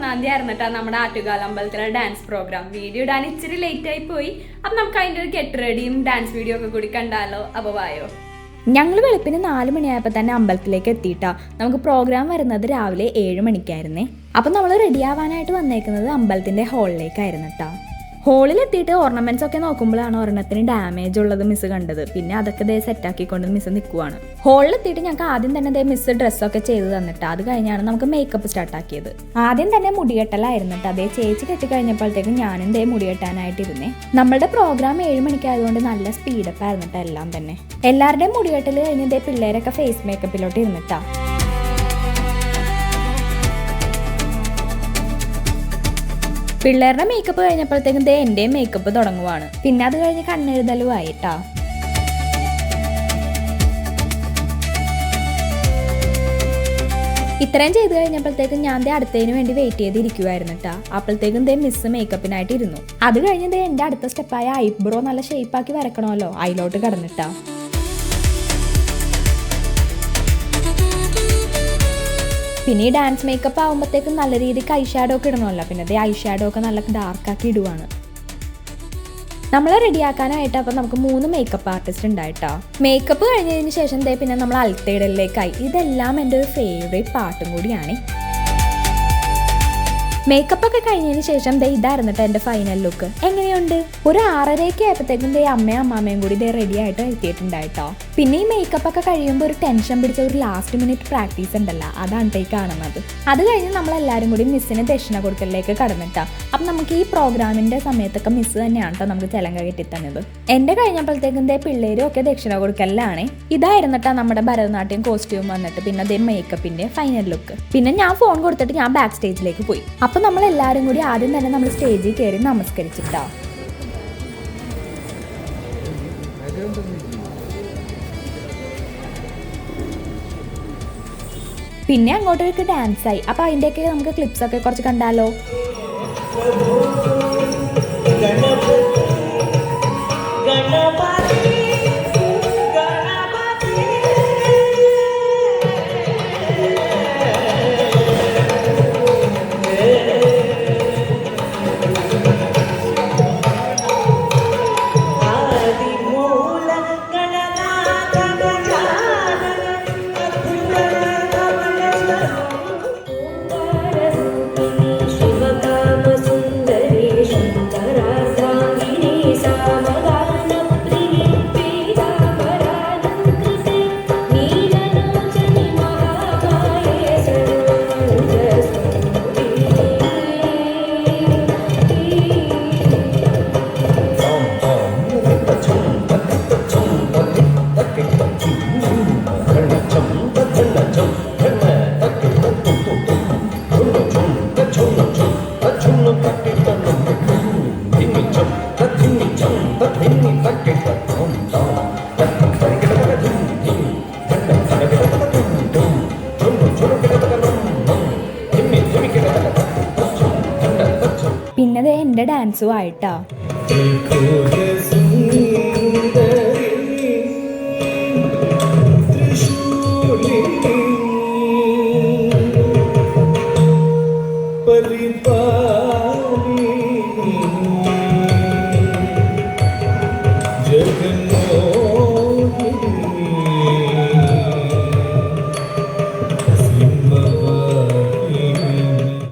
തീയതി ആയിരുന്നു നമ്മുടെ ആറ്റുകാൽ അമ്പലത്തിലെ ഡാൻസ് പ്രോഗ്രാം. വീഡിയോ ഇടാൻ ഇച്ചിരി ലേറ്റ് ആയി പോയി. അപ്പം നമുക്ക് അതിൻ്റെ ഒരു ഗെറ്റ് റെഡിയും ഡാൻസ് വീഡിയോ ഒക്കെ കൂടി കണ്ടാലോ? അപ്പോൾ വായോ. ഞങ്ങൾ വെളുപ്പിന് 4 മണിയായപ്പോൾ തന്നെ അമ്പലത്തിലേക്ക് എത്തിയിട്ടാ. നമുക്ക് പ്രോഗ്രാം വരുന്നത് രാവിലെ 7 മണിക്കായിരുന്നേ. അപ്പം നമ്മൾ റെഡി ആവാനായിട്ട് വന്നേക്കുന്നത് അമ്പലത്തിൻ്റെ ഹാളിലേക്കായിരുന്നു കേട്ടോ. ഹോളിലെത്തിയിട്ട് ഓർണമെന്റ്സ് ഒക്കെ നോക്കുമ്പോഴാണ് ഒരെണ്ണത്തിന് ഡാമേജ് ഉള്ളത് മിസ് കണ്ടത്. പിന്നെ അതൊക്കെ ദേ സെറ്റാക്കിക്കൊണ്ട് മിസ് നിൽക്കുവാണ്. ഹോളിലെത്തിയിട്ട് ഞങ്ങൾക്ക് ആദ്യം തന്നെ മിസ് ഡ്രസ്സൊക്കെ ചെയ്ത് തന്നിട്ട് അത് കഴിഞ്ഞാണ് നമുക്ക് മേക്കപ്പ് സ്റ്റാർട്ടാക്കിയത്. ആദ്യം തന്നെ മുടികെട്ടലായിരുന്നിട്ട് അതേ ചേച്ചി കെട്ടിക്കഴിഞ്ഞപ്പോഴത്തേക്കും ഞാനും ദേ മുടികെട്ടാനായിട്ടിരുന്നേ. നമ്മളുടെ പ്രോഗ്രാം 7 മണിക്കായതുകൊണ്ട് നല്ല സ്പീഡപ്പ് ആയിരുന്നിട്ട് എല്ലാം തന്നെ. എല്ലാവരുടെയും മുടികെട്ടൽ കഴിഞ്ഞ് ദേ പിള്ളേരൊക്കെ ഫേസ് മേക്കപ്പിലോട്ട് ഇരുന്നിട്ടാ. പിള്ളേരുടെ മേക്കപ്പ് കഴിഞ്ഞപ്പോഴത്തേക്കും ദേ എൻ്റെയും മേക്കപ്പ് തുടങ്ങുവാണ്. പിന്നെ അത് കഴിഞ്ഞ് കണ്ണെഴുതലും ആയിട്ടാ. ഇത്രയും ചെയ്ത് കഴിഞ്ഞപ്പോഴത്തേക്കും ഞാൻ ദേ അടുത്തതിന് വേണ്ടി വെയിറ്റ് ചെയ്തിരിക്കുവായിരുന്നു കേട്ടാ. അപ്പോഴത്തേക്കും ദേ മിസ് മേക്കപ്പിനായിട്ട് ഇരുന്നു. അത് കഴിഞ്ഞ് ദേ എൻ്റെ അടുത്ത സ്റ്റെപ്പായ ഐബ്രോ നല്ല ഷേപ്പാക്കി വരക്കണമല്ലോ, അതിലോട്ട് കിടന്നിട്ടാ. പിന്നെ ഈ ഡാൻസ് മേക്കപ്പ് ആകുമ്പോഴത്തേക്കും നല്ല രീതിക്ക് ഐ ഷാഡോ ഒക്കെ ഇടണമല്ലോ. പിന്നെ അതേ ഐ ഷാഡോ ഒക്കെ നല്ല ഡാർക്കാക്കി ഇടുവാണ്. നമ്മളെ റെഡിയാക്കാനായിട്ട് അപ്പം നമുക്ക് 3 മേക്കപ്പ് ആർട്ടിസ്റ്റ് ഉണ്ടായിട്ടോ. മേക്കപ്പ് കഴിഞ്ഞതിന് ശേഷം പിന്നെ നമ്മൾ അൽത്തയിടലിലേക്കായി. ഇതെല്ലാം എൻ്റെ ഒരു ഫേവറേറ്റ് പാട്ടും കൂടിയാണ്. മേക്കപ്പ് ഒക്കെ കഴിഞ്ഞതിന് ശേഷം ഇതായിരുന്നിട്ട് എൻ്റെ ഫൈനൽ ലുക്ക്. എങ്ങനെയുണ്ട്? ഒരു 6:30 ആയപ്പോഴത്തേക്കും അമ്മയും അമ്മാമ്മയും കൂടി റെഡി ആയിട്ട് എത്തിയിട്ടുണ്ടായിട്ടോ. പിന്നെ ഈ മേക്കപ്പ് ഒക്കെ കഴിയുമ്പോൾ ഒരു ടെൻഷൻ പിടിച്ച ഒരു ലാസ്റ്റ് മിനിറ്റ് പ്രാക്ടീസ് ഉണ്ടല്ലോ, അതാണ് കാണുന്നത്. അത് കഴിഞ്ഞ് നമ്മളെല്ലാവരും കൂടി മിസ്സിന് ദക്ഷിണ കൊടുക്കലിലേക്ക് കടന്നിട്ടാ. അപ്പം നമുക്ക് ഈ പ്രോഗ്രാമിൻ്റെ സമയത്തൊക്കെ മിസ് തന്നെയാണ് കേട്ടോ നമുക്ക് ചെലങ്ക കെട്ടിത്തന്നത്. എൻ്റെ കഴിഞ്ഞപ്പോഴത്തേക്കും പിള്ളേരും ഒക്കെ ദക്ഷിണ കൊടുക്കലിലാണ്. ഇതായിരുന്നിട്ടാ നമ്മുടെ ഭരതനാട്യം കോസ്റ്റ്യൂം വന്നിട്ട് പിന്നെ മേക്കപ്പിൻ്റെ ഫൈനൽ ലുക്ക്. പിന്നെ ഞാൻ ഫോൺ കൊടുത്തിട്ട് ഞാൻ ബാക്ക് സ്റ്റേജിലേക്ക് പോയി. അപ്പം നമ്മളെല്ലാവരും കൂടി ആദ്യം തന്നെ നമ്മൾ സ്റ്റേജിൽ കയറി നമസ്കരിച്ചിട്ടാ. പിന്നെ അങ്ങോട്ടേക്ക് ഡാൻസായി. അപ്പോൾ അതിൻ്റെയൊക്കെ നമുക്ക് ക്ലിപ്സൊക്കെ കുറച്ച് കണ്ടാലോ? പിന്നെ എൻ്റെ ഡാൻസും ആയിട്ടാ.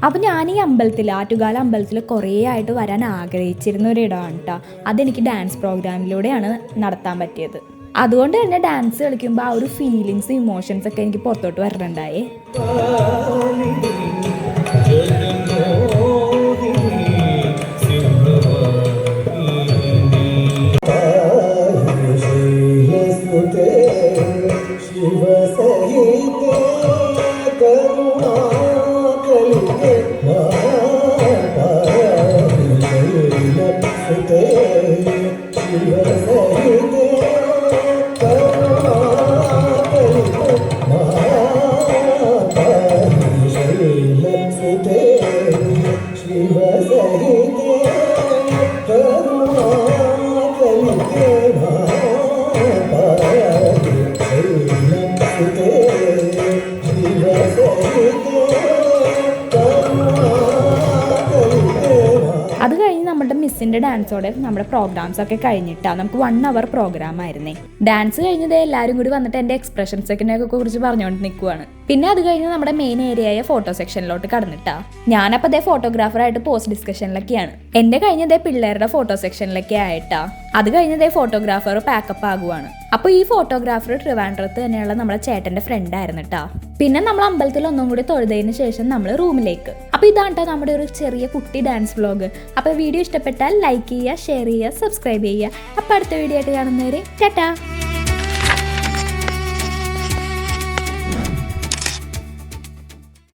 അപ്പം ഞാൻ ഈ അമ്പലത്തിൽ ആറ്റുകാൽ അമ്പലത്തിൽ കുറേ ആയിട്ട് വരാൻ ആഗ്രഹിച്ചിരുന്ന ഒരിടമാണ് കേട്ടോ. അതെനിക്ക് ഡാൻസ് പ്രോഗ്രാമിലൂടെയാണ് നടത്താൻ പറ്റിയത്. അതുകൊണ്ട് തന്നെ ഡാൻസ് കളിക്കുമ്പോൾ ആ ഒരു ഫീലിങ്സ് ഇമോഷൻസ് ഒക്കെ എനിക്ക് പുറത്തോട്ട് വരണുണ്ടായേ. അത് കഴിഞ്ഞ് നമ്മുടെ മിസ്സിൻ്റെ ഡാൻസോടെ നമ്മുടെ പ്രോഗ്രാംസ് ഒക്കെ കഴിഞ്ഞിട്ടാണ് നമുക്ക് 1 hour പ്രോഗ്രാം ആയിരുന്നേ. ഡാൻസ് കഴിഞ്ഞതേ എല്ലാവരും കൂടി വന്നിട്ട് എൻ്റെ എക്സ്പ്രഷൻസൊക്കെ കുറിച്ച് പറഞ്ഞുകൊണ്ട് നിൽക്കുവാണ്. പിന്നെ അത് കഴിഞ്ഞ് നമ്മുടെ മെയിൻ ഏരിയയായ ഫോട്ടോ സെക്ഷനിലോട്ട് കടന്നിട്ടാ. ഞാനപ്പോൾ അതേ ഫോട്ടോഗ്രാഫറായിട്ട് പോസ്റ്റ് ഡിസ്കഷനിലൊക്കെയാണ്. എൻ്റെ കഴിഞ്ഞതേ പിള്ളേരുടെ ഫോട്ടോ സെക്ഷനിലൊക്കെ ആയിട്ടാ. അത് കഴിഞ്ഞതേ ഫോട്ടോഗ്രാഫർ പാക്കപ്പ് ആകുവാണ്. അപ്പോൾ ഈ ഫോട്ടോഗ്രാഫർ ട്രിവാൻഡ്രത്ത് തന്നെയുള്ള നമ്മുടെ ചേട്ടൻ്റെ ഫ്രണ്ട് ആയിരുന്നു കേട്ടോ. പിന്നെ നമ്മൾ അമ്പലത്തിൽ ഒന്നും കൂടി തൊഴുതതിന് ശേഷം നമ്മൾ റൂമിലേക്ക്. അപ്പോൾ ഇതാണ് നമ്മുടെ ഒരു ചെറിയ കുട്ടി ഡാൻസ് വ്ലോഗ്. അപ്പോൾ വീഡിയോ ഇഷ്ടപ്പെട്ടാൽ ലൈക്ക് ചെയ്യുക, ഷെയർ ചെയ്യുക, സബ്സ്ക്രൈബ് ചെയ്യുക. അപ്പോൾ അടുത്ത വീഡിയോ ആയിട്ട് കാണുന്നവരെ ടാറ്റാ.